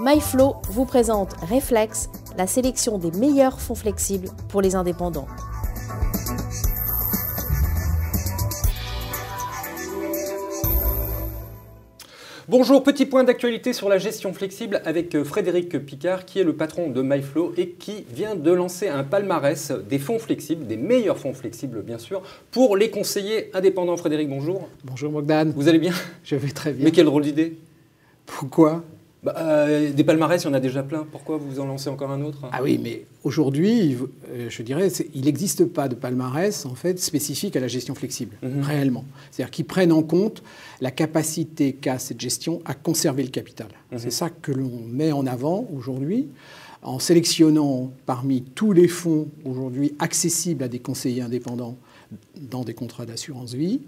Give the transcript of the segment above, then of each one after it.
MyFlow vous présente Reflex, la sélection des meilleurs fonds flexibles pour les indépendants. Bonjour, petit point d'actualité sur la gestion flexible avec Frédéric Picard qui est le patron de MyFlow et qui vient de lancer un palmarès des fonds flexibles, des meilleurs fonds flexibles bien sûr, pour les conseillers indépendants. Frédéric, bonjour. Bonjour Bogdan. Vous allez bien? Je vais très bien. Mais quelle drôle d'idée. Pourquoi? Des palmarès, il y en a déjà plein. Pourquoi vous en lancez encore un autre? Ah oui, mais aujourd'hui, je dirais, il n'existe pas de palmarès en fait spécifique à la gestion flexible, réellement. C'est-à-dire qu'ils prennent en compte la capacité qu'a cette gestion à conserver le capital. C'est ça que l'on met en avant aujourd'hui, en sélectionnant parmi tous les fonds aujourd'hui accessibles à des conseillers indépendants dans des contrats d'assurance vie.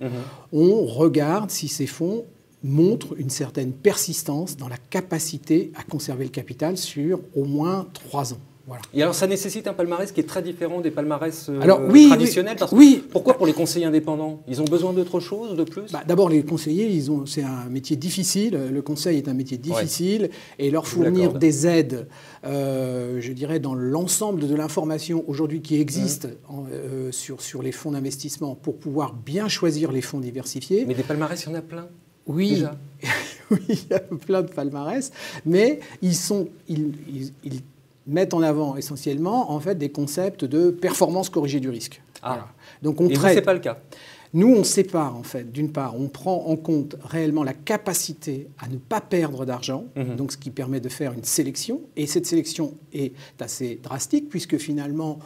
On regarde si ces fonds montre une certaine persistance dans la capacité à conserver le capital sur au moins 3 ans. Voilà. Et alors ça nécessite un palmarès qui est très différent des palmarès traditionnels parce que, pourquoi pour les conseillers indépendants? Ils ont besoin d'autre chose, de plus? D'abord, les conseillers, c'est un métier difficile. Le conseil est un métier difficile. Et leur fournir des aides, je dirais, dans l'ensemble de l'information aujourd'hui qui existe sur les fonds d'investissement pour pouvoir bien choisir les fonds diversifiés. Mais des palmarès, il y en a plein. Oui, oui, il y a plein de palmarès, mais ils mettent en avant essentiellement en fait, des concepts de performance corrigée du risque. Voilà. Donc Et vous, ce n'est pas le cas? Nous, on sépare en fait. D'une part, on prend en compte réellement la capacité à ne pas perdre d'argent, donc ce qui permet de faire une sélection. Et cette sélection est assez drastique puisque finalement,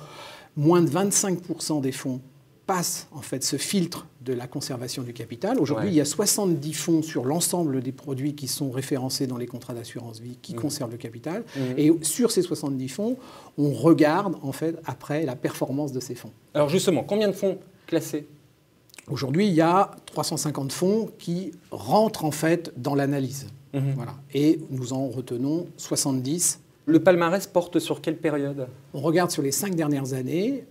moins de 25% des fonds passe en fait ce filtre de la conservation du capital. Aujourd'hui, il y a 70 fonds sur l'ensemble des produits qui sont référencés dans les contrats d'assurance vie qui conservent le capital. Et sur ces 70 fonds, on regarde en fait après la performance de ces fonds. Alors justement, combien de fonds classés? Aujourd'hui, il y a 350 fonds qui rentrent en fait dans l'analyse. Voilà. Et nous en retenons 70. Le palmarès porte sur quelle période? On regarde sur les 5 dernières années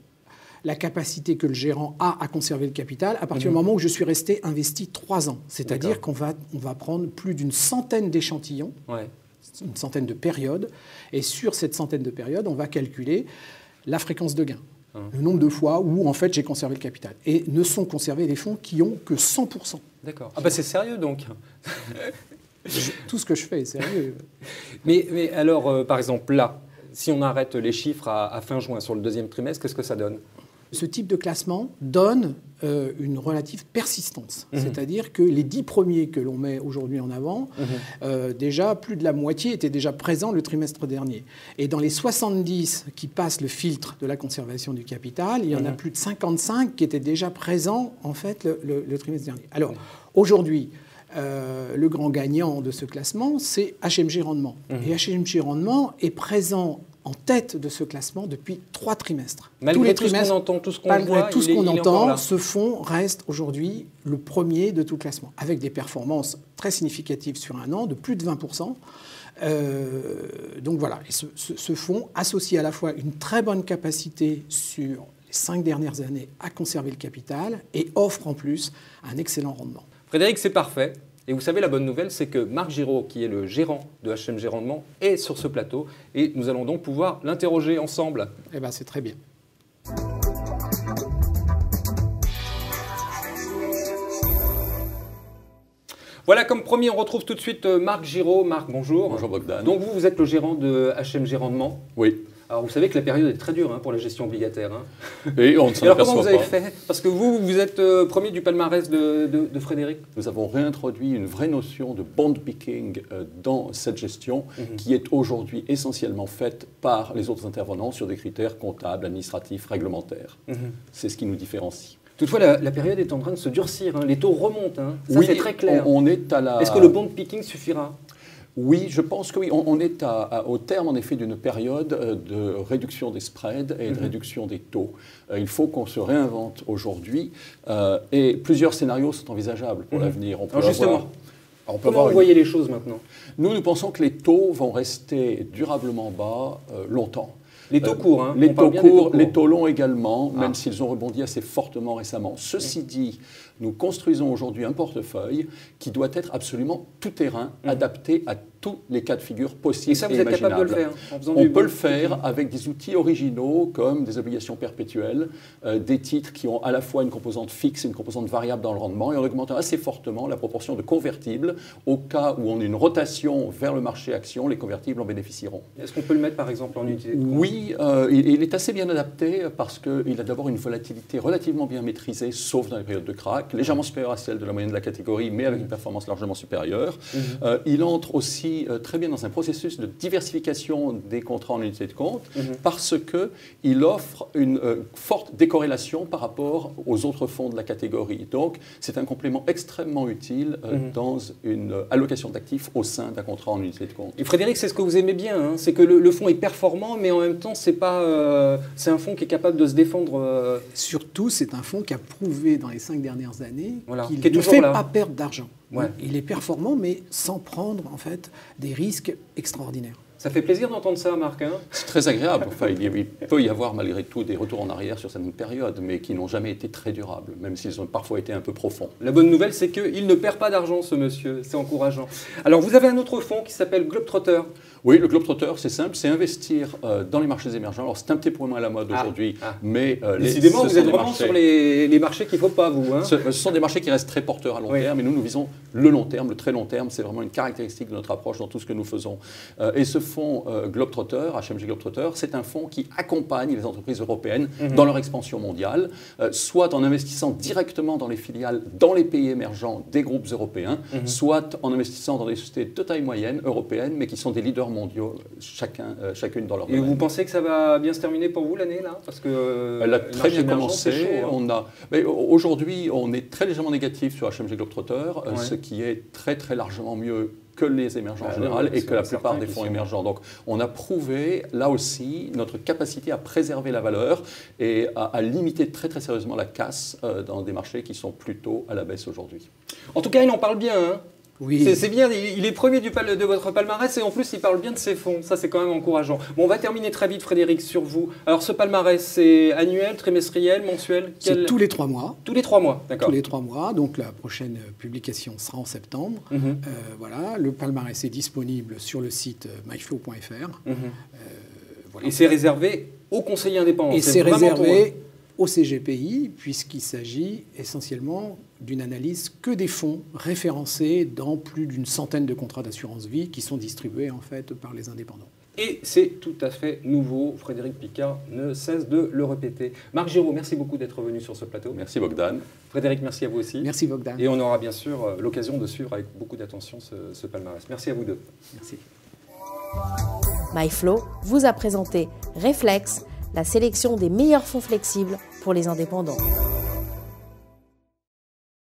la capacité que le gérant a à conserver le capital à partir du moment où je suis resté investi 3 ans. C'est-à-dire qu'on va prendre plus d'une centaine d'échantillons, une centaine de périodes, et sur cette centaine de périodes, on va calculer la fréquence de gain, le nombre de fois où en fait j'ai conservé le capital. Et ne sont conservés les fonds qui ont que 100%. D'accord. Ah bah c'est sérieux donc. Tout ce que je fais est sérieux. Mais alors, par exemple, là, si on arrête les chiffres à fin juin sur le 2e trimestre, qu'est-ce que ça donne? Ce type de classement donne une relative persistance. C'est-à-dire que les 10 premiers que l'on met aujourd'hui en avant, déjà plus de la moitié étaient déjà présents le trimestre dernier. Et dans les 70 qui passent le filtre de la conservation du capital, il y en a plus de 55 qui étaient déjà présents en fait, le trimestre dernier. Alors aujourd'hui, le grand gagnant de ce classement, c'est HMG Rendement. Et HMG Rendement est présent en tête de ce classement depuis 3 trimestres. Malgré tout ce qu'on entend, tout ce qu'on voit, malgré tout ce qu'on entend, ce fonds reste aujourd'hui le premier de tout le classement, avec des performances très significatives sur un an, de plus de 20%. Donc voilà, et ce fonds associe à la fois une très bonne capacité sur les 5 dernières années à conserver le capital et offre en plus un excellent rendement. Frédéric, c'est parfait. Et vous savez, la bonne nouvelle, c'est que Marc Giraud, qui est le gérant de HMG Rendement, est sur ce plateau. Et nous allons donc pouvoir l'interroger ensemble. Eh bien, c'est très bien. Voilà, comme promis, on retrouve tout de suite Marc Giraud. Marc, bonjour. Bonjour Bogdan. Donc vous êtes le gérant de HMG Rendement. Oui. Alors vous savez que la période est très dure pour la gestion obligataire. Et on ne s'en aperçoit pas. Alors comment vous avez fait? Parce que vous êtes premier du palmarès de Frédéric. Nous avons réintroduit une vraie notion de bond picking dans cette gestion qui est aujourd'hui essentiellement faite par les autres intervenants sur des critères comptables, administratifs, réglementaires. C'est ce qui nous différencie. Toutefois, la période est en train de se durcir. Les taux remontent. Ça, oui, c'est très clair. On est à la... Est-ce que le bond picking suffira? Oui, je pense que oui. On est au terme, en effet, d'une période de réduction des spreads et de réduction des taux. Il faut qu'on se réinvente aujourd'hui et plusieurs scénarios sont envisageables pour l'avenir. Justement, comment vous voyez les choses maintenant? Nous pensons que les taux vont rester durablement bas longtemps. Les taux courts, les taux courts, les taux longs également, même s'ils ont rebondi assez fortement récemment. Ceci dit, nous construisons aujourd'hui un portefeuille qui doit être absolument tout-terrain, adapté à tous les cas de figure possibles et ça, vous êtes capable de le faire en faisant On peut le faire avec des outils originaux comme des obligations perpétuelles, des titres qui ont à la fois une composante fixe et une composante variable dans le rendement, et en augmentant assez fortement la proportion de convertibles. Au cas où on a une rotation vers le marché action, les convertibles en bénéficieront. Est-ce qu'on peut le mettre par exemple en unité de compte? Oui, il est assez bien adapté parce qu'il a d'abord une volatilité relativement bien maîtrisée, sauf dans les périodes de krach, légèrement supérieure à celle de la moyenne de la catégorie, mais avec une performance largement supérieure. Il entre aussi très bien dans un processus de diversification des contrats en unité de compte parce qu'il offre une forte décorrélation par rapport aux autres fonds de la catégorie. Donc, c'est un complément extrêmement utile dans une allocation d'actifs au sein d'un contrat en unité de compte. Et Frédéric, c'est ce que vous aimez bien, hein, c'est que le fonds est performant, mais en même temps, c'est un fonds qui est capable de se défendre. Surtout, c'est un fonds qui a prouvé dans les 5 dernières années qu'il qui est ne toujours fait là. pas perdre d'argent. Ouais. Il est performant, mais sans prendre en fait des risques extraordinaires. Ça fait plaisir d'entendre ça, Marc. Hein. C'est très agréable. Enfin, il peut y avoir malgré tout des retours en arrière sur certaines périodes, mais qui n'ont jamais été très durables, même s'ils ont parfois été un peu profonds. La bonne nouvelle, c'est qu'il ne perd pas d'argent, ce monsieur. C'est encourageant. Alors, vous avez un autre fonds qui s'appelle Globetrotter. Oui, le Globetrotter, c'est simple, c'est investir dans les marchés émergents. Alors, c'est un petit peu moins à la mode aujourd'hui, mais... Décidément, vous êtes vraiment sur les marchés qu'il ne faut pas, vous. Hein. Ce sont des marchés qui restent très porteurs à long terme, et nous visons le long terme, le très long terme. C'est vraiment une caractéristique de notre approche dans tout ce que nous faisons. Et ce fonds Globetrotter, HMG Globetrotter, c'est un fonds qui accompagne les entreprises européennes dans leur expansion mondiale, soit en investissant directement dans les filiales, dans les pays émergents des groupes européens, soit en investissant dans des sociétés de taille moyenne européennes, mais qui sont des leaders mondiaux, chacune dans leur domaine. Et vous pensez que ça va bien se terminer pour vous l'année, là? Parce que elle a très bien commencé. Chaud, hein. Aujourd'hui, on est très légèrement négatif sur HMG Globetrotter, ce qui est très très largement mieux que les émergents en général et que la plupart des fonds émergents. Donc on a prouvé là aussi notre capacité à préserver la valeur et à limiter très très sérieusement la casse dans des marchés qui sont plutôt à la baisse aujourd'hui. En tout cas, il en parle bien, hein. Oui. C'est bien, il est premier de votre palmarès et en plus il parle bien de ses fonds, ça c'est quand même encourageant. Bon, on va terminer très vite, Frédéric, sur vous. Alors ce palmarès, c'est annuel, trimestriel, mensuel? C'est tous les 3 mois. Tous les 3 mois, d'accord. Tous les 3 mois, donc la prochaine publication sera en septembre. Voilà, le palmarès est disponible sur le site myflow.fr. Voilà. Et c'est réservé aux conseillers indépendants? Et c'est réservé au CGPI, puisqu'il s'agit essentiellement d'une analyse que des fonds référencés dans plus d'une centaine de contrats d'assurance vie qui sont distribués en fait par les indépendants. Et c'est tout à fait nouveau. Frédéric Picard ne cesse de le répéter. Marc Giraud, merci beaucoup d'être venu sur ce plateau. Merci Bogdan. Frédéric, merci à vous aussi. Merci Bogdan. Et on aura bien sûr l'occasion de suivre avec beaucoup d'attention ce palmarès. Merci à vous deux. Merci. MyFlow vous a présenté Reflex, la sélection des meilleurs fonds flexibles pour les indépendants.